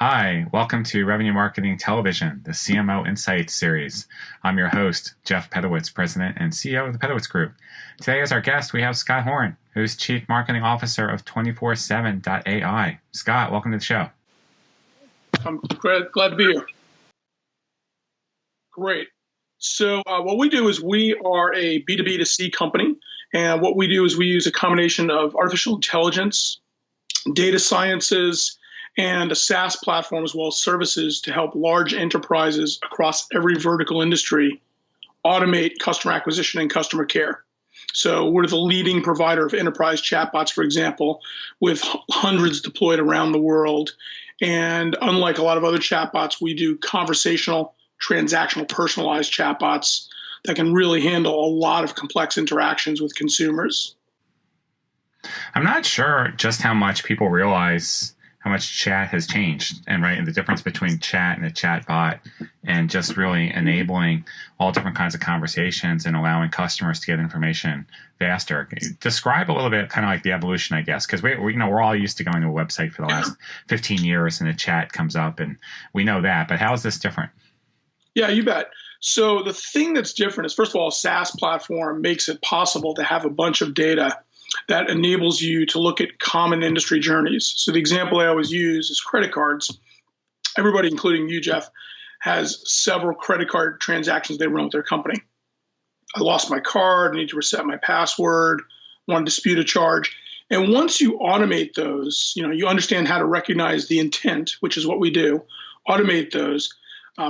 Hi, welcome to Revenue Marketing Television, the CMO Insights series. I'm your host, Jeff Pedowitz, President and CEO of the Pedowitz Group. Today, as our guest, we have Scott Horn, who's Chief Marketing Officer of 247.ai. Scott, welcome to the show. I'm glad to be here. Great. So what we do is we are a B2B2C company, and what we do is we use a combination of artificial intelligence, data sciences, and a SaaS platform as well as services to help large enterprises across every vertical industry automate customer acquisition and customer care. So we're the leading provider of enterprise chatbots, for example, with hundreds deployed around the world. And unlike a lot of other chatbots, we do conversational, transactional, personalized chatbots that can really handle a lot of complex interactions with consumers. I'm not sure just how much people realize how much chat has changed, and the difference between chat and a chat bot, and just really enabling all different kinds of conversations and allowing customers to get information faster. Describe a little bit kind of like the evolution, I guess, because we're all used to going to a website for the last 15 years and a chat comes up and we know that, but how is this different? Yeah, you bet. So the thing that's different is, first of all, a SaaS platform makes it possible to have a bunch of data that enables you to look at common industry journeys. So the example I always use is credit cards. Everybody, including you, Jeff, has several credit card transactions they run with their company. I lost my card, I need to reset my password, want to dispute a charge. And once you automate those, you understand how to recognize the intent, which is what we do, automate those.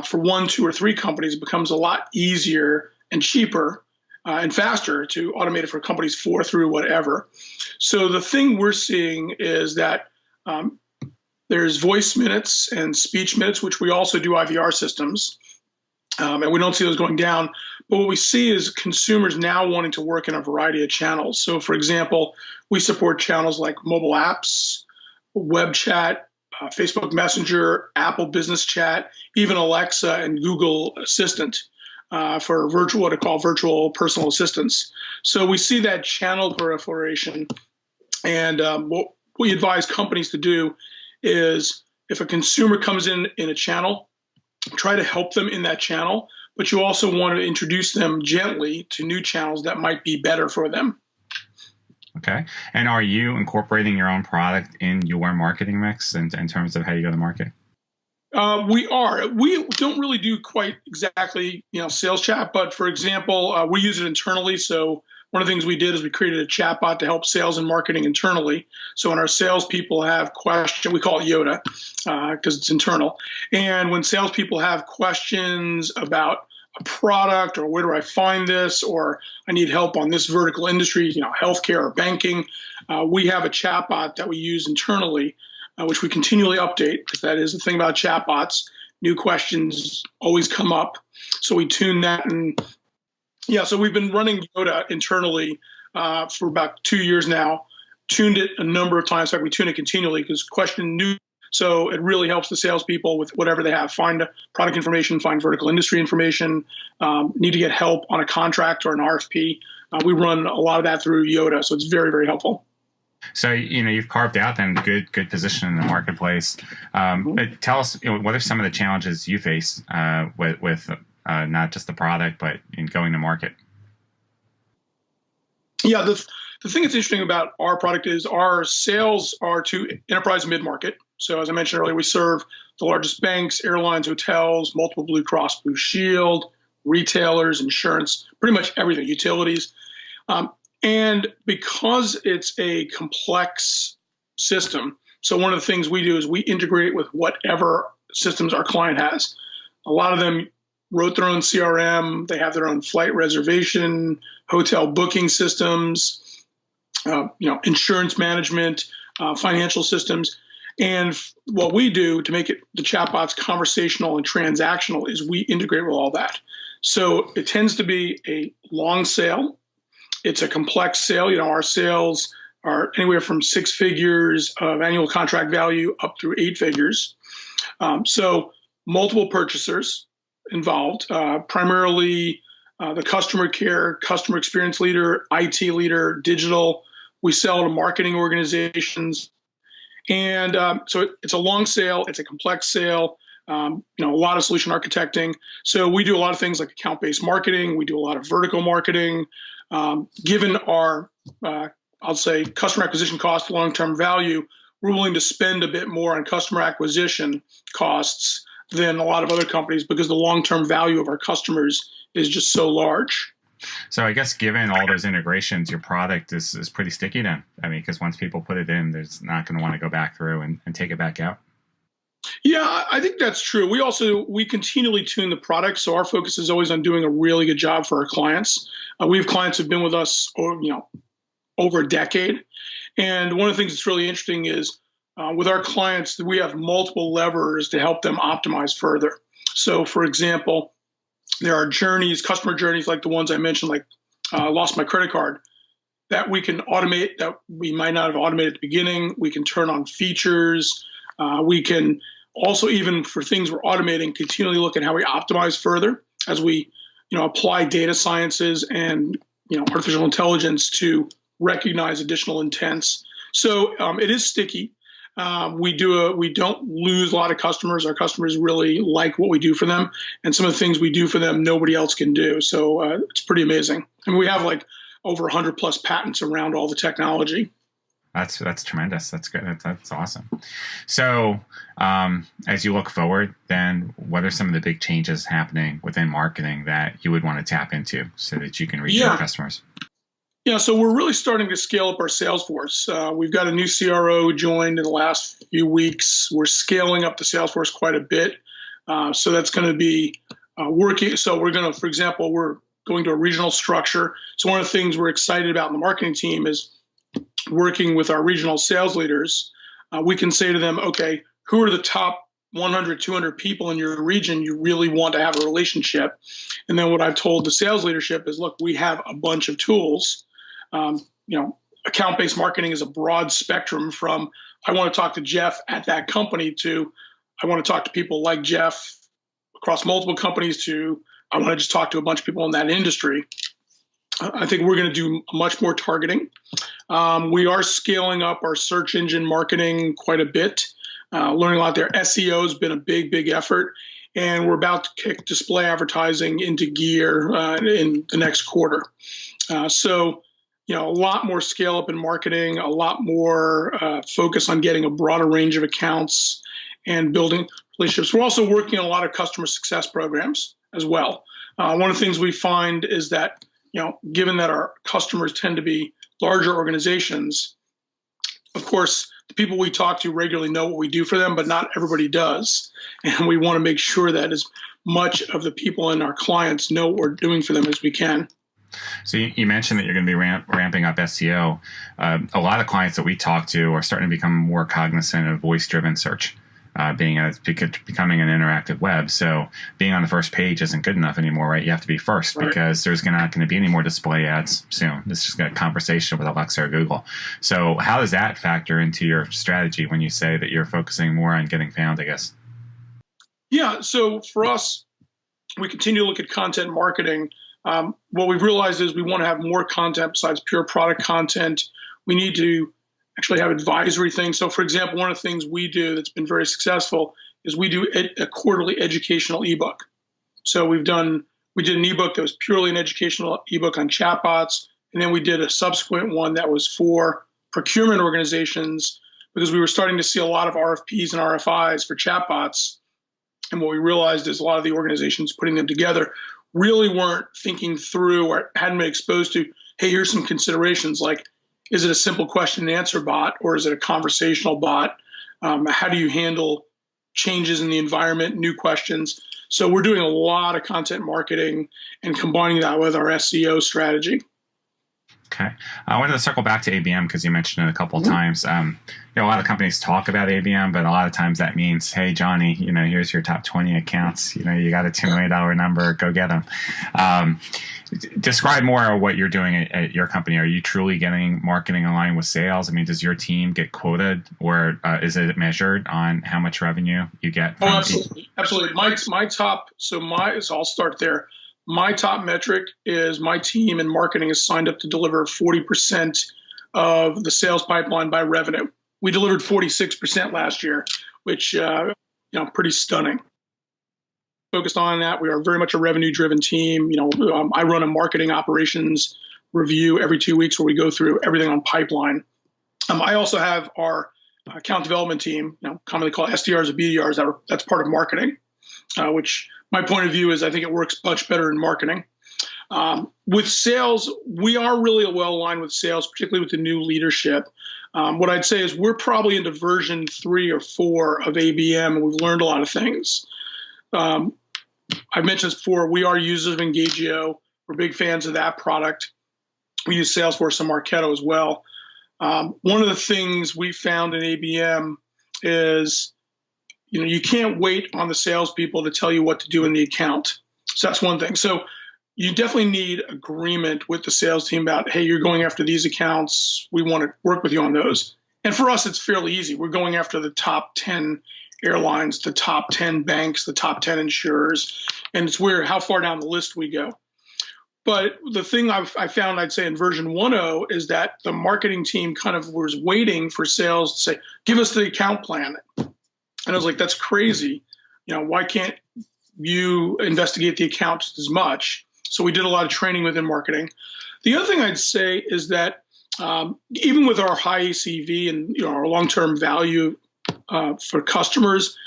For one, two, or three companies, it becomes a lot easier and cheaper and faster to automate it for companies 4 through whatever. So the thing we're seeing is that there's voice minutes and speech minutes, which we also do IVR systems, and we don't see those going down. But what we see is consumers now wanting to work in a variety of channels. So for example, we support channels like mobile apps, web chat, Facebook Messenger, Apple Business Chat, even Alexa and Google Assistant. For what I call virtual personal assistants. So we see that channel proliferation. And what we advise companies to do is if a consumer comes in a channel, try to help them in that channel, but you also want to introduce them gently to new channels that might be better for them. Okay. And are you incorporating your own product in your marketing mix in terms of how you go to market? We are. We don't really do quite exactly, sales chat, but for example, we use it internally. So one of the things we did is we created a chatbot to help sales and marketing internally. So when our salespeople have questions, we call it Yoda because it's internal. And when salespeople have questions about a product or where do I find this, or I need help on this vertical industry, healthcare or banking, we have a chatbot that we use internally. Which we continually update, because that is the thing about chatbots. New questions always come up. So we tune that. And so we've been running Yoda internally for about 2 years now, tuned it a number of times. In fact, we tune it continually because question new. So it really helps the salespeople with whatever they have, find product information, find vertical industry information, need to get help on a contract or an RFP. We run a lot of that through Yoda. So it's very, very helpful. So, you've carved out then good position in the marketplace. But tell us, what are some of the challenges you face with not just the product, but in going to market? Yeah, the thing that's interesting about our product is our sales are to enterprise and mid-market. So as I mentioned earlier, we serve the largest banks, airlines, hotels, multiple Blue Cross Blue Shield, retailers, insurance, pretty much everything, utilities. And because it's a complex system, so one of the things we do is we integrate with whatever systems our client has. A lot of them wrote their own CRM. They have their own flight reservation, hotel booking systems, insurance management, financial systems. And what we do to make the chatbots conversational and transactional is we integrate with all that. So it tends to be a long sale. It's a complex sale. Our sales are anywhere from 6 figures of annual contract value up through 8 figures. So multiple purchasers involved, primarily the customer care, customer experience leader, IT leader, digital. We sell to marketing organizations. And so it's a long sale. It's a complex sale. A lot of solution architecting. So we do a lot of things like account-based marketing. We do a lot of vertical marketing. Given our, I'll say, customer acquisition cost, long-term value, we're willing to spend a bit more on customer acquisition costs than a lot of other companies because the long-term value of our customers is just so large. So I guess given all those integrations, your product is pretty sticky then. I mean, because once people put it in, they're not going to want to go back through and take it back out. Yeah, I think that's true. We continually tune the product, so our focus is always on doing a really good job for our clients. We have clients who've been with us, over a decade, and one of the things that's really interesting is with our clients, we have multiple levers to help them optimize further. So, for example, there are customer journeys like the ones I mentioned, like lost my credit card, that we can automate that we might not have automated at the beginning. We can turn on features. We can also, even for things we're automating, continually look at how we optimize further as we, apply data sciences and, artificial intelligence to recognize additional intents. So it is sticky. We don't lose a lot of customers. Our customers really like what we do for them, and some of the things we do for them, nobody else can do. So it's pretty amazing. I mean, we have like over 100 plus patents around all the technology. That's tremendous. That's good. That's awesome. So as you look forward, then what are some of the big changes happening within marketing that you would want to tap into so that you can reach your customers? Yeah, so we're really starting to scale up our sales force. We've got a new CRO joined in the last few weeks. We're scaling up the sales force quite a bit. So that's going to be working. So we're going to, for example, we're going to a regional structure. So one of the things we're excited about in the marketing team is working with our regional sales leaders. We can say to them, okay, who are the top 100, 200 people in your region you really want to have a relationship? And then what I've told the sales leadership is, look, we have a bunch of tools. Account-based marketing is a broad spectrum from I want to talk to Jeff at that company to I want to talk to people like Jeff across multiple companies to I want to just talk to a bunch of people in that industry. I think we're going to do much more targeting. We are scaling up our search engine marketing quite a bit, learning a lot there. SEO has been a big, big effort, and we're about to kick display advertising into gear in the next quarter. So, a lot more scale up in marketing, a lot more focus on getting a broader range of accounts and building relationships. We're also working on a lot of customer success programs as well. One of the things we find is that given that our customers tend to be larger organizations, of course, the people we talk to regularly know what we do for them, but not everybody does. And we want to make sure that as much of the people in our clients know what we're doing for them as we can. So you mentioned that you're going to be ramping up SEO. A lot of clients that we talk to are starting to become more cognizant of voice-driven search. Becoming an interactive web. So being on the first page isn't good enough anymore, right? You have to be first because there's not going to be any more display ads soon. It's just a conversation with Alexa or Google. So how does that factor into your strategy when you say that you're focusing more on getting found, I guess? Yeah, so for us, we continue to look at content marketing. What we've realized is we want to have more content besides pure product content. We need to actually have advisory things. So, for example, one of the things we do that's been very successful is we do a quarterly educational ebook. So we did an ebook that was purely an educational ebook on chatbots, and then we did a subsequent one that was for procurement organizations because we were starting to see a lot of RFPs and RFIs for chatbots. And what we realized is a lot of the organizations putting them together really weren't thinking through or hadn't been exposed to, hey, here's some considerations like, is it a simple question and answer bot or is it a conversational bot? How do you handle changes in the environment, new questions? So we're doing a lot of content marketing and combining that with our SEO strategy. Okay. I wanted to circle back to ABM because you mentioned it a couple of times. A lot of companies talk about ABM, but a lot of times that means, hey, Johnny, here's your top 20 accounts. You got a $2 million number, go get them. Describe more of what you're doing at your company. Are you truly getting marketing aligned with sales? I mean, does your team get quoted or is it measured on how much revenue you get? Oh, absolutely. Absolutely. So I'll start there. My top metric is my team in marketing is signed up to deliver 40% of the sales pipeline by revenue. We delivered 46% last year, which pretty stunning. Focused on that. We are very much a revenue-driven team. I run a marketing operations review every 2 weeks where we go through everything on pipeline. I also have our account development team, commonly called SDRs or BDRs. That's part of marketing, which my point of view is I think it works much better in marketing. With sales, we are really well aligned with sales, particularly with the new leadership. What I'd say is we're probably into version 3 or 4 of ABM, and we've learned a lot of things. I've mentioned this before. We are users of Engagio. We're big fans of that product. We use Salesforce and Marketo as well. One of the things we found in ABM is, you can't wait on the salespeople to tell you what to do in the account. So that's one thing. So you definitely need agreement with the sales team about, hey, you're going after these accounts. We want to work with you on those. And for us, it's fairly easy. We're going after the top 10 airlines, the top 10 banks, the top 10 insurers. And it's weird how far down the list we go. But the thing I found, I'd say in version 1.0 is that the marketing team kind of was waiting for sales to say, give us the account plan. And I was like, that's crazy. Why can't you investigate the accounts as much? So we did a lot of training within marketing. The other thing I'd say is that even with our high ACV and our long-term value for customers,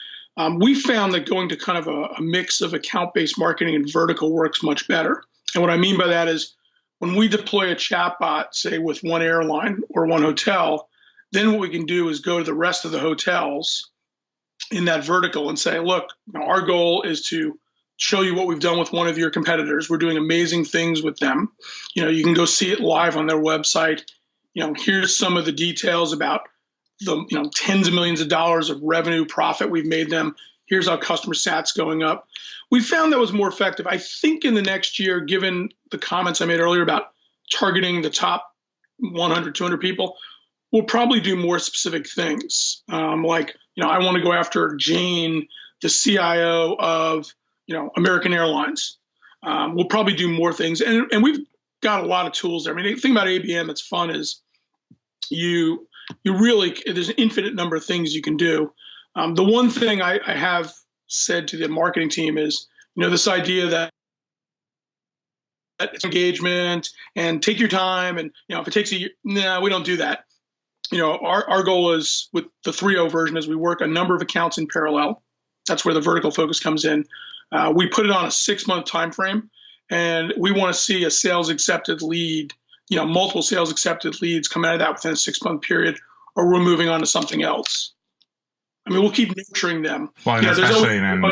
we found that going to kind of a mix of account-based marketing and vertical works much better. And what I mean by that is when we deploy a chatbot, say with one airline or one hotel, then what we can do is go to the rest of the hotels in that vertical and say, look, our goal is to show you what we've done with one of your competitors. We're doing amazing things with them. You can go see it live on their website. Here's some of the details about the tens of millions of dollars of revenue profit we've made them. Here's how customer sat's going up. We found that was more effective. I think in the next year, given the comments I made earlier about targeting the top 100, 200 people, we'll probably do more specific things. I want to go after Jane, the CIO of American Airlines. We'll probably do more things. And we've got a lot of tools there. I mean, the thing about ABM that's fun is you really, there's an infinite number of things you can do. The one thing I have said to the marketing team is, this idea that it's engagement and take your time. And, if it takes a year, no, we don't do that. Our goal is with the 3.0 version is we work a number of accounts in parallel. That's where the vertical focus comes in. We put it on a 6-month time frame, and we want to see a sales accepted lead, multiple sales accepted leads come out of that within a 6-month period, or we're moving on to something else. I mean, we'll keep nurturing them. Well, especially then,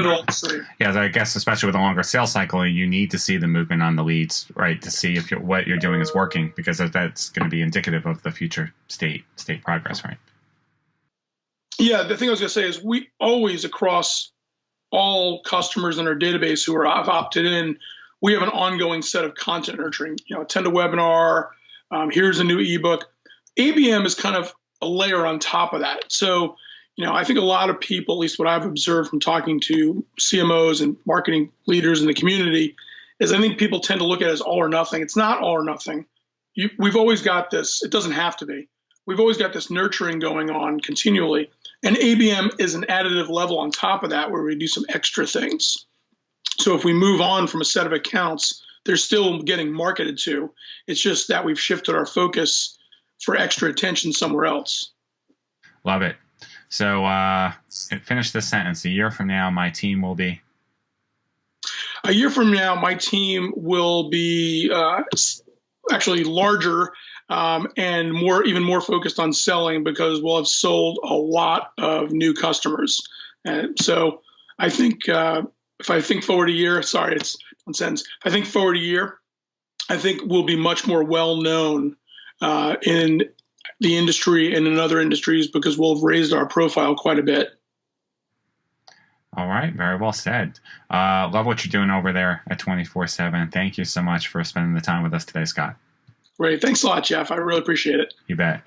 I guess especially with a longer sales cycle, you need to see the movement on the leads, right, to see if what you're doing is working, because that's going to be indicative of the future state progress, right? Yeah, the thing I was going to say is we always, across all customers in our database who have opted in, we have an ongoing set of content nurturing. Attend a webinar. Here's a new ebook. ABM is kind of a layer on top of that. So, I think a lot of people, at least what I've observed from talking to CMOs and marketing leaders in the community, is I think people tend to look at it as all or nothing. It's not all or nothing. We've always got this. It doesn't have to be. We've always got this nurturing going on continually. And ABM is an additive level on top of that where we do some extra things. So if we move on from a set of accounts, they're still getting marketed to. It's just that we've shifted our focus for extra attention somewhere else. Love it. So finish this sentence. A year from now, my team will be? A year from now, my team will be actually larger and even more focused on selling, because we'll have sold a lot of new customers. And so I think if I think forward a year, sorry, it's one sentence. If I think forward a year, I think we'll be much more well known in the industry and in other industries, because we'll have raised our profile quite a bit. All right. Very well said. Love what you're doing over there at 24/7. Thank you so much for spending the time with us today, Scott. Great. Thanks a lot, Jeff. I really appreciate it. You bet.